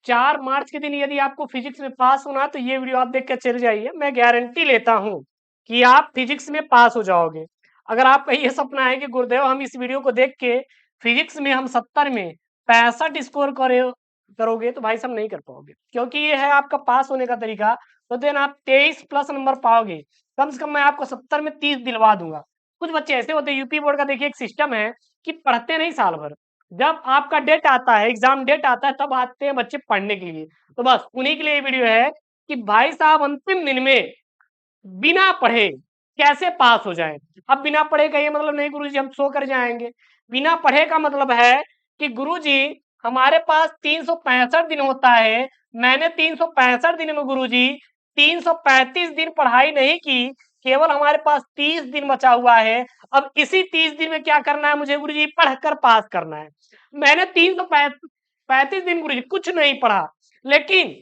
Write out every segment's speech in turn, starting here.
4 मार्च के दिन यदि आपको फिजिक्स में पास होना तो ये वीडियो आप देख कर चले जाइए, मैं गारंटी लेता हूं कि आप फिजिक्स में पास हो जाओगे। अगर आपका ये सपना है कि गुरुदेव हम इस वीडियो को देख के फिजिक्स में हम 70 में 65 स्कोर करोगे तो भाई साहब नहीं कर पाओगे, क्योंकि ये है आपका पास होने का तरीका। तो देन आप 23 प्लस नंबर पाओगे, कम से कम मैं आपको 70 में 30 दिलवा दूंगा। कुछ बच्चे ऐसे होते हैं, यूपी बोर्ड का देखिए एक सिस्टम है कि पढ़ते नहीं साल भर, जब आपका डेट आता है, एग्जाम डेट आता है, तब आते हैं बच्चे पढ़ने के लिए। तो बस उन्हीं के लिए ये वीडियो है कि भाई साहब अंतिम दिन में बिना पढ़े कैसे पास हो जाए। अब बिना पढ़े का ये मतलब नहीं गुरुजी हम सो कर जाएंगे। बिना पढ़े का मतलब है कि गुरुजी हमारे पास 365 दिन होता है, मैंने 365 दिन में गुरुजी 335 दिन पढ़ाई नहीं की, केवल हमारे पास 30 दिन बचा हुआ है। अब इसी 30 दिन में क्या करना है मुझे गुरुजी? पढ़कर पास करना है। मैंने 335 दिन गुरुजी कुछ नहीं पढ़ा, लेकिन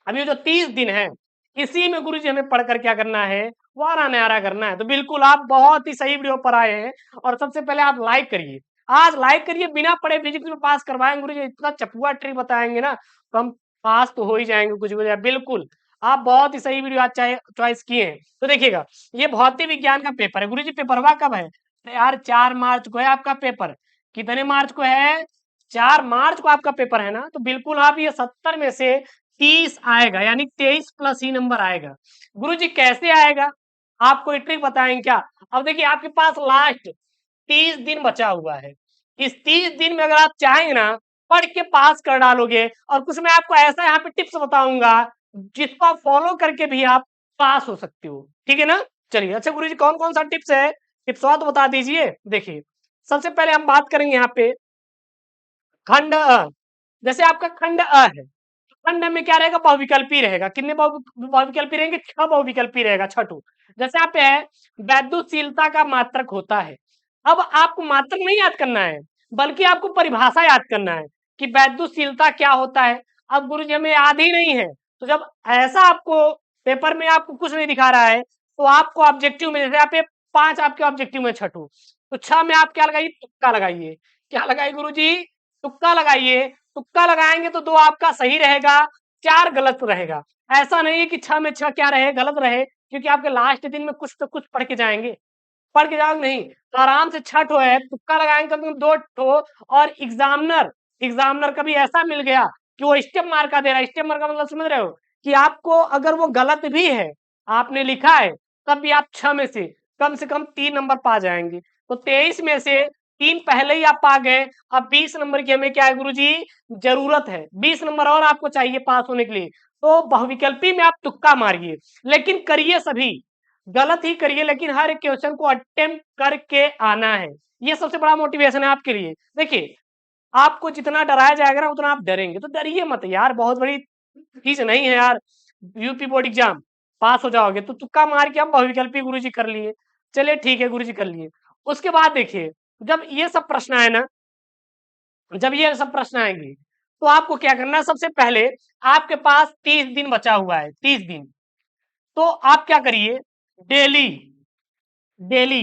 अब ये जो 30 दिन है इसी में गुरुजी हमें पढ़कर क्या करना है? वारा न्यारा करना है। तो बिल्कुल आप बहुत ही सही वीडियो पर आए हैं, और सबसे पहले आप लाइक करिए, आज लाइक करिए। बिना पढ़े फिजिक्स में पास करवाएंगे गुरुजी, इतना चपुआ ट्रिक बताएंगे ना, तो हम पास तो हो ही जाएंगे कुछ भी। बिल्कुल आप बहुत ही सही वीडियो आज चॉइस किए हैं। तो देखिएगा, ये भौतिक विज्ञान का पेपर है गुरुजी। पेपरवा कब है? अरे यार 4 मार्च को है आपका पेपर। कितने मार्च को है? 4 मार्च को आपका पेपर है ना। तो बिल्कुल आप ये 70 में से 30 आएगा, यानी 23 प्लस ही नंबर आएगा। गुरुजी कैसे आएगा? आपको एक ट्रिक बताएंगे क्या? अब देखिए आपके पास लास्ट 30 दिन बचा हुआ है। इस 30 दिन में अगर आप चाहेंगे ना, पढ़ के पास कर डालोगे। और कुछ मैं आपको ऐसा यहाँ पे टिप्स बताऊंगा जिसको आप फॉलो करके भी आप पास हो सकते हो। ठीक है ना? चलिए, अच्छा गुरुजी कौन कौन सा टिप्स है? टिप्स तो बता दीजिए। देखिए, सबसे पहले हम बात करेंगे यहाँ पे खंड अ। जैसे आपका खंड अ है, खंड में क्या रहेगा? बहुविकल्पी रहेगा। कितने बहुविकल्पी रहेंगे? 6 बहुविकल्पी रहेगा, छठू। जैसे आप पे है वैद्युतशीलता का मात्रक होता है। अब आपको मात्रक नहीं याद करना है, बल्कि आपको परिभाषा याद करना है कि वैद्युतशीलता क्या होता है। अब गुरुजी हमें याद ही नहीं है, तो जब ऐसा आपको पेपर में आपको कुछ नहीं दिखा रहा है, तो आपको ऑब्जेक्टिव में, जैसे आप 5 आपके ऑब्जेक्टिव में छठू, तो 6 में आप क्या लगाइए? तुक्का लगाइए। क्या लगाइए गुरुजी? तुक्का लगाइए। तुक्का लगाएंगे तो 2 आपका सही रहेगा, 4 गलत रहेगा। ऐसा नहीं है कि 6 में 6 क्या रहे? गलत रहे, क्योंकि आपके लास्ट दिन में कुछ तो कुछ पढ़ के जाएंगे। पढ़ के जाओगे नहीं, तो आराम से 6 ठो है, तुक्का लगाएंगे कम से कम 2 ठो। और एग्जामिनर एग्जामिनर कभी ऐसा मिल गया कि वो स्टेप मार का दे रहा है। स्टेप मार का मतलब समझ रहे हो कि आपको अगर वो गलत भी है, आपने लिखा है, तब भी आप 6 में से कम 3 नंबर पा जाएंगे। तो 23 में से 3 पहले ही आप पा गए। अब 20 नंबर की हमें क्या है गुरुजी? जरूरत है। 20 नंबर और आपको चाहिए पास होने के लिए। तो बहुविकल्पी में आप तुक्का मारिए, लेकिन करिए सभी, गलत ही करिए, लेकिन हर एक क्वेश्चन को अटेम्प्ट करके आना है। ये सबसे बड़ा मोटिवेशन है आपके लिए। देखिए, आपको जितना डराया जाएगा ना, उतना आप डरेंगे। तो डरिए मत यार, बहुत बड़ी चीज नहीं है यार। यूपी बोर्ड एग्जाम पास हो जाओगे। तो तुक्का मार के हम बहुविकल्पी गुरुजी कर लिए। चलिए ठीक है गुरुजी, कर लिए। उसके बाद देखिए, जब ये सब प्रश्न आए ना, जब ये सब प्रश्न आएंगे, तो आपको क्या करना है? सबसे पहले आपके पास 30 दिन बचा हुआ है, 30 दिन। तो आप क्या करिए? डेली डेली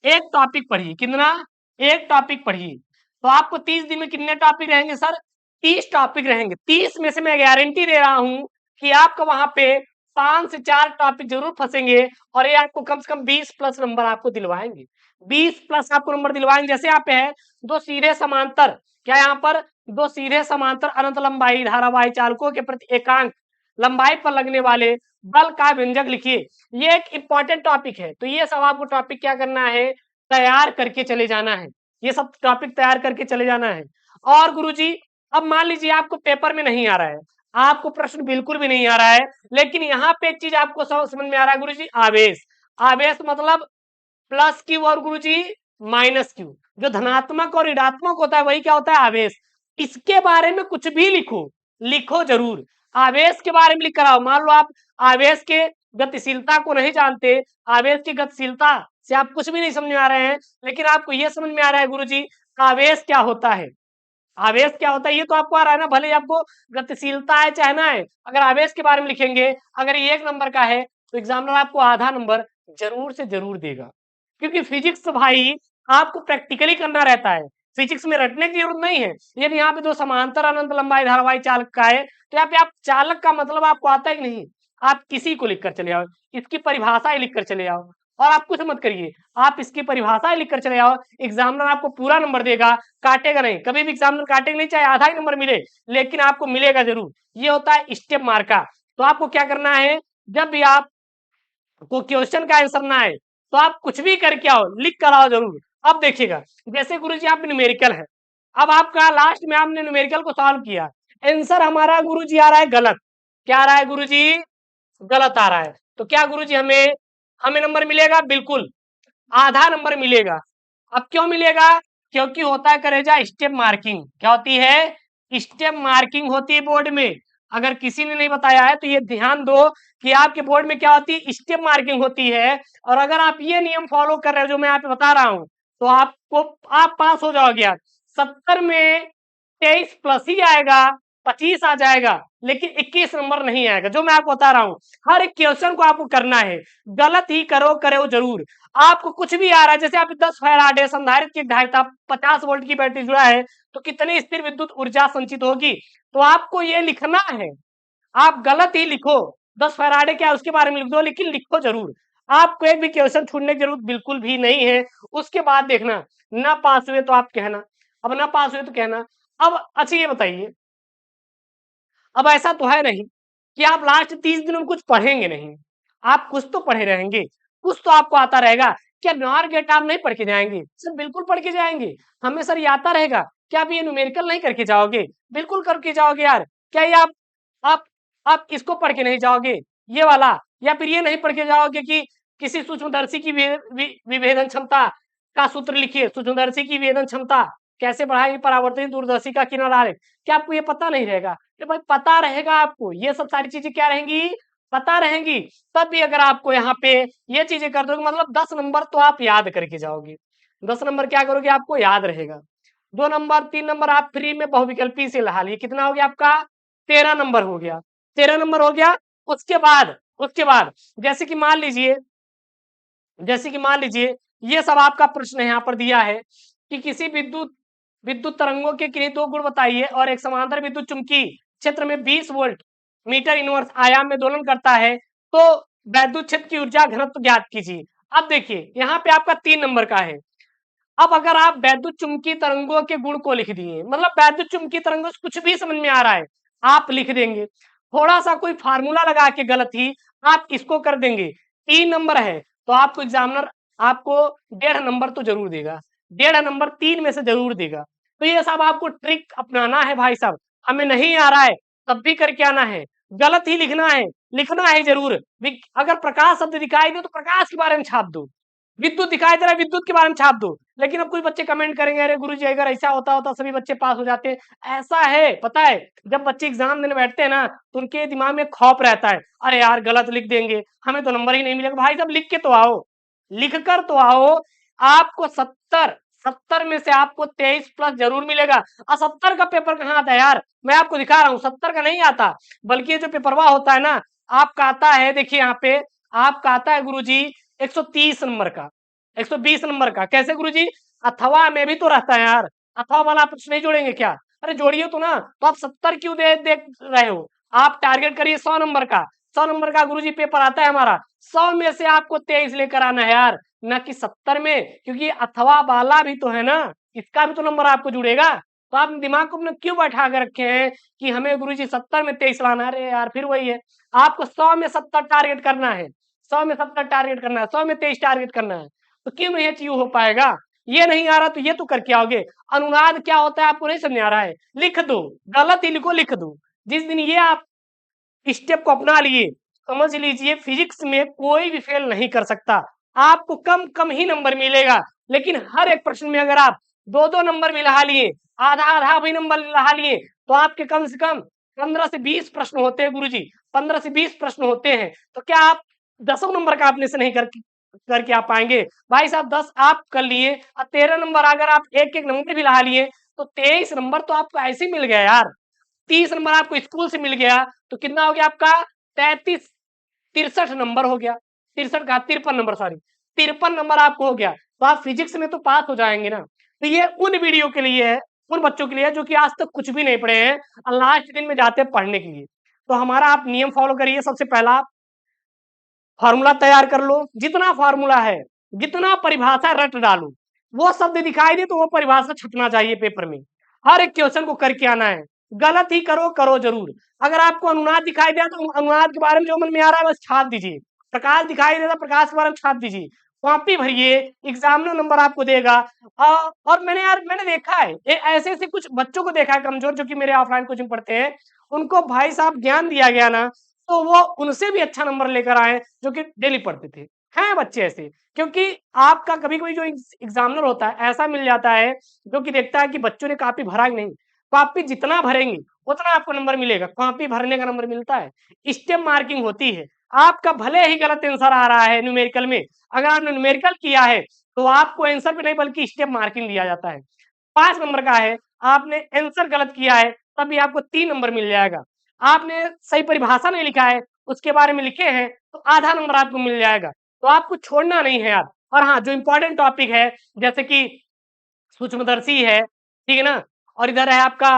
एक टॉपिक पढ़िए। कितना? एक टॉपिक पढ़िए। तो आपको 30 दिन में कितने टॉपिक रहेंगे सर? 30 टॉपिक रहेंगे। 30 में से मैं गारंटी दे रहा हूं कि आपका वहां पे 5 से 4 टॉपिक जरूर फंसेंगे, और ये आपको कम से कम 20 प्लस नंबर आपको दिलवाएंगे। 20 प्लस आपको नंबर दिलवाएंगे। जैसे यहाँ पे है दो सीधे समांतर, क्या यहाँ पर? दो सीधे समांतर अनंत लंबाई धारावाही चालकों के प्रति एकांक लंबाई पर लगने वाले बल का व्यंजक लिखिए। ये एक इंपॉर्टेंट टॉपिक है। तो ये सब आपको टॉपिक क्या करना है? तैयार करके चले जाना है। ये सब टॉपिक तैयार करके चले जाना है। और गुरुजी, अब मान लीजिए आपको पेपर में नहीं आ रहा है, आपको प्रश्न बिल्कुल भी नहीं आ रहा है, लेकिन यहाँ पे एक चीज आपको समझ में आ रहा है गुरुजी, आवेश। आवेश मतलब प्लस क्यू और गुरुजी माइनस क्यू। जो धनात्मक और ऋणात्मक होता है वही क्या होता है? आवेश। इसके बारे में कुछ भी लिखो, लिखो जरूर। आवेश के बारे में लिख कर आओ। मान लो आप आवेश के गतिशीलता को नहीं जानते, आवेश की गतिशीलता से आप कुछ भी नहीं समझ में आ रहे हैं, लेकिन आपको यह समझ में आ रहा है गुरुजी आवेश क्या होता है। आवेश क्या होता है ये तो आपको आ रहा है ना, भले ही आपको गतिशीलता है चाहे ना है। अगर आवेश के बारे में लिखेंगे, अगर ये 1 नंबर का है, तो एग्जामिनर आपको आधा नंबर जरूर से जरूर देगा। क्योंकि फिजिक्स भाई आपको प्रैक्टिकली करना रहता है, फिजिक्स में रटने की जरूरत नहीं है। यदि यहाँ पे दो समांतर अनंत लंबाई धारावाही चालक का है तो यहाँ पे आप चालक का मतलब आपको आता है कि नहीं, आप किसी को लिखकर चले आओ, इसकी परिभाषा ही लिखकर चले आओ और आप कुछ मत करिए, आप इसकी परिभाषा ही लिखकर चले आओ। एग्जामिनर आपको पूरा नंबर देगा, काटेगा नहीं, कभी भी एग्जामिनर काटेगा नहीं, चाहे आधा ही नंबर मिले लेकिन आपको मिलेगा जरूर। ये होता है स्टेप मार्का। तो आपको क्या करना है, जब भी आप को क्वेश्चन का आंसर ना आए तो आप कुछ भी करके आओ, लिख कर आओ जरूर। अब देखिएगा, जैसे गुरुजी आप न्यूमेरिकल है, अब आपका लास्ट में आपने न्यूमेरिकल को सॉल्व किया, आंसर हमारा गुरुजी आ रहा है गलत। क्या आ रहा है गुरुजी, गलत आ रहा है। तो क्या गुरुजी हमें हमें नंबर मिलेगा, बिल्कुल आधा नंबर मिलेगा। अब क्यों मिलेगा, क्योंकि होता है करेजा स्टेप मार्किंग। क्या होती है, स्टेप मार्किंग होती है बोर्ड में। अगर किसी ने नहीं बताया है तो ये ध्यान दो कि आपके बोर्ड में क्या होती है, स्टेप मार्किंग होती है। और अगर आप ये नियम फॉलो कर रहे हो जो मैं आप बता रहा हूं तो आपको आप पास हो जाओगे। यार 70 में 23 प्लस ही आएगा, 25 आ जाएगा लेकिन 21 नंबर नहीं आएगा। जो मैं आपको बता रहा हूं, हर एक क्वेश्चन को आपको करना है, गलत ही करो जरूर। आपको कुछ भी आ रहा है, जैसे आप 10 फैराड संधारित्र की धारिता 50 वोल्ट की बैटरी जुड़ा है तो कितनी स्थिर विद्युत ऊर्जा संचित होगी, तो आपको ये लिखना है। आप गलत ही लिखो, 10 फैराडे क्या उसके बारे में लिख दो लेकिन लिखो जरूर। आपको एक भी क्वेश्चन छूटने की जरूरत बिल्कुल भी नहीं है। उसके बाद देखना, ना पास हुए तो आप कहना, अब ना पास हुए तो कहना। अब अच्छा ये बताइए, अब ऐसा तो है नहीं कि आप लास्ट 30 दिनों में कुछ पढ़ेंगे नहीं, आप कुछ तो पढ़े रहेंगे, कुछ तो आपको आता रहेगा। क्या नॉर गेट आप नहीं पढ़ के जाएंगे, सर बिल्कुल पढ़ के जाएंगे। हमें सर ये आता रहेगा, क्या आप ये न्यूमेरिकल नहीं करके जाओगे, बिल्कुल करके जाओगे यार। क्या ये आप आप इसको पढ़ के नहीं जाओगे, ये वाला, या फिर ये नहीं पढ़ के जाओगे कि किसी सूक्ष्मदर्शी की विभेदन क्षमता का सूत्र लिखिए, सूक्ष्मदर्शी की विभेदन क्षमता कैसे बढ़ाएगी परावर्तित दूरदर्शी का किरण आरेख। क्या आपको ये पता नहीं रहेगा, तो भाई पता रहेगा आपको, ये सब सारी चीजें क्या रहेंगी, पता रहेंगी। तब भी अगर आपको यहाँ पे ये चीजें कर दोगे मतलब 10 नंबर तो आप याद करके जाओगे। 10 नंबर क्या करोगे, आपको याद रहेगा। 2 नंबर 3 नंबर आप फ्री में बहुविकल्पी से लगा लिए, कितना हो गया आपका, 13 नंबर हो गया। 13 नंबर हो गया। उसके बाद जैसे कि मान लीजिए ये सब आपका प्रश्न यहाँ पर दिया है कि किसी विद्युत विद्युत तरंगों के किन्हीं दो गुण बताइए और एक समांतर विद्युत चुंबकीय क्षेत्र में 20 वोल्ट मीटर इनवर्स आयाम में दोलन करता है तो वैद्युत क्षेत्र की ऊर्जा घनत्व ज्ञात कीजिए। अब देखिए यहाँ पे आपका 3 नंबर का है। अब अगर आप वैद्युत चुंबकीय तरंगों के गुण को लिख दिए, मतलब वैद्युत चुंबकीय तरंगों से कुछ भी समझ में आ रहा है आप लिख देंगे, थोड़ा सा कोई फार्मूला लगा के गलत ही आप इसको कर देंगे, 3 नंबर है तो आपको एग्जामिनर आपको 1.5 नंबर तो जरूर देगा, 1.5 नंबर 3 में से जरूर देगा। तो ये सब आपको ट्रिक अपनाना है भाई साहब। हमें नहीं आ रहा है तब भी करके आना है, गलत ही लिखना है जरूर। अगर प्रकाश शब्द दिखाई दे तो प्रकाश के बारे में छाप दो, विद्युत दिखाई दे रहा है विद्युत के बारे में छाप दो। लेकिन अब कुछ बच्चे कमेंट करेंगे, अरे गुरुजी अगर ऐसा होता सभी बच्चे पास हो जाते। ऐसा है, पता है जब बच्चे एग्जाम देने बैठते हैं ना तो उनके दिमाग में खौफ रहता है, अरे यार गलत लिख देंगे हमें तो नंबर ही नहीं मिलेगा। भाई साहब लिख के तो आओ, लिख कर तो आओ। आपको 70 में से आपको 23 प्लस जरूर मिलेगा। और 70 का पेपर कहाँ आता है यार, मैं आपको दिखा रहा हूँ 70 का नहीं आता, बल्कि ये जो पेपरवा होता है ना आपका आता है, देखिए यहाँ पे आपका आता है गुरुजी 130 नंबर का, 120 नंबर का। कैसे गुरुजी, अथवा में भी तो रहता है यार, अथवा वाला प्रश्न नहीं जोड़ेंगे क्या, अरे जोड़िए तो ना। तो आप 70 क्यों देख रहे हो, आप टारगेट करिए 100 नंबर का। 100 नंबर का गुरुजी पेपर आता है हमारा, 100 में से आपको 23 लेकर आना है यार, न कि 70 में, क्योंकि अथवा वाला भी तो है ना, इसका भी तो नंबर आपको जुड़ेगा। तो आप दिमाग को अपने क्यों बैठा कर रखे हैं कि हमें गुरुजी 70 में 23 लाना है। अरे यार फिर वही है, आपको 100 में 70 टारगेट करना है, 100 में 70 टारगेट करना है, 100 में 23 टारगेट करना है। तो क्यों नहीं ये चीज हो पाएगा, ये नहीं आ रहा तो ये तो करके आओगे। अनुनाद क्या होता है आपको नहीं समझ आ रहा है, लिख दो, गलत ही लिखो, लिख दो। जिस दिन ये आप स्टेप को अपना लिए समझ लीजिए फिजिक्स में कोई भी फेल नहीं कर सकता। आपको कम कम ही नंबर मिलेगा, लेकिन हर एक प्रश्न में अगर आप 2-2 नंबर भी लगा लिए, आधा आधा भी नंबर लगा लिए तो आपके कम से कम 15 से 20 प्रश्न होते हैं गुरुजी, 15 से 20 प्रश्न होते हैं। तो क्या आप 10 नंबर का अपने से नहीं करके आप पाएंगे। भाई साहब 10 आप कर लिए और 13 नंबर अगर आप एक एक नंबर भी लगा लिए तो 23 नंबर तो आपको ऐसे ही मिल गया यार। 30 नंबर आपको स्कूल से मिल गया तो कितना हो गया आपका 33 63 नंबर हो गया, 63 का 53 नंबर, सॉरी 53 नंबर आपको हो गया। तो आप फिजिक्स में तो पास हो जाएंगे ना। तो ये उन वीडियो के लिए है, उन बच्चों के लिए है जो कि आज तक कुछ भी नहीं पढ़े हैं और लास्ट दिन में जाते हैं पढ़ने के लिए। तो हमारा आप नियम फॉलो करिए। सबसे पहला फार्मूला तैयार कर लो, जितना फार्मूला है, जितना परिभाषा रट डालो, वो शब्द दिखाई दे तो वो परिभाषा छपना चाहिए पेपर में। हर एक क्वेश्चन को करके आना है, गलत ही करो, करो जरूर। अगर आपको अनुनाद दिखाई दिया तो अनुनाद के बारे में जो मन में आ रहा है बस छाप दीजिए। प्रकाश दिखाई देता प्रकाश के बारे में छाप दीजिए। कॉपी भरिए, एग्जामिनर नंबर आपको देगा। और मैंने देखा है ऐसे ऐसे कुछ बच्चों को देखा है कमजोर, जो कि मेरे ऑफलाइन कोचिंग पढ़ते हैं, उनको भाई साहब ज्ञान दिया गया ना, तो वो उनसे भी अच्छा नंबर लेकर आए जो कि डेली पढ़ते थे। हैं बच्चे ऐसे, क्योंकि आपका कभी-कभी जो एग्जामिनर होता है ऐसा मिल जाता है जो कि देखता है कि बच्चों ने कॉपी भरा कि नहीं। कॉपी जितना भरेंगे उतना आपको नंबर मिलेगा, कॉपी भरने का नंबर मिलता है। स्टेप मार्किंग होती है। आपका भले ही गलत आंसर आ रहा है न्यूमेरिकल में, अगर आपने न्यूमेरिकल किया है तो आपको आंसर पे नहीं बल्कि स्टेप मार्किंग दिया जाता है। 5 नंबर का है, आपने आंसर गलत किया है तब भी आपको 3 नंबर मिल जाएगा। आपने सही परिभाषा नहीं लिखा है, उसके बारे में लिखे हैं तो आधा नंबर आपको मिल जाएगा। तो आपको छोड़ना नहीं है यार। और हाँ, जो इम्पोर्टेंट टॉपिक है जैसे कि सूक्ष्मदर्शी है, ठीक है ना? और इधर है आपका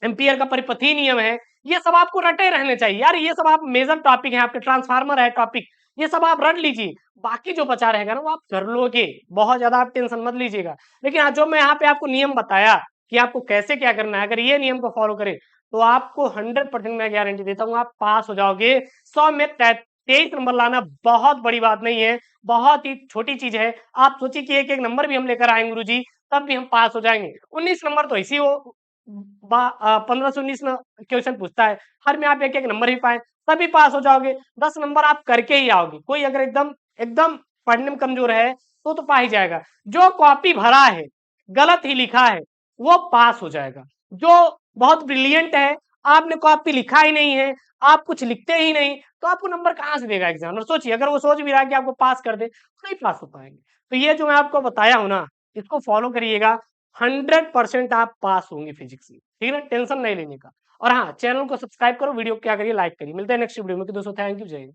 एम्पियर का परिपथीय नियम है, ये सब आपको रटे रहने चाहिए यार। ये सब आप मेजर टॉपिक है, आपके ट्रांसफार्मर है टॉपिक, ये सब आप रट लीजिए। बाकी जो बचा रहेगा ना वो आप कर लोगे, बहुत ज्यादा आप टेंशन मत लीजिएगा। लेकिन हाँ, जो मैं यहाँ पे आपको नियम बताया कि आपको कैसे क्या करना है, अगर ये नियम को फॉलो करें तो आपको 100% मैं गारंटी देता हूँ आप पास हो जाओगे। 100 में 23 नंबर लाना बहुत बड़ी बात नहीं है, बहुत ही छोटी चीज है। आप सोचिए कि एक एक नंबर भी हम लेकर आएंगे गुरु जी, तब भी हम पास हो जाएंगे। 19 नंबर तो इसी हो 15 से 19 क्वेश्चन पूछता है, हर में आप एक एक नंबर ही पाए तभी पास हो जाओगे। 10 नंबर आप करके ही आओगे। कोई अगर एकदम एकदम पढ़ने में कमजोर है तो पा ही जाएगा। जो कॉपी भरा है, गलत ही लिखा है, वो पास हो जाएगा। जो बहुत ब्रिलियंट है, आपने कॉपी लिखा ही नहीं है, आप कुछ लिखते ही नहीं, तो आपको नंबर कहाँ से देगा एग्जामिनर? सोचिए, अगर वो सोच भी रहा है कि आपको पास कर दे तो नहीं पास हो पाएंगे। तो ये जो मैं आपको बताया हूं ना, इसको फॉलो करिएगा, 100% आप पास होंगे फिजिक्स में। ठीक है ना? टेंशन नहीं लेने का। और हाँ, चैनल को सब्सक्राइब करो, वीडियो को क्या करिए, लाइक करिए। मिलते हैं नेक्स्ट वीडियो में। कि दोस्तों, थैंक यू, जय हिंद।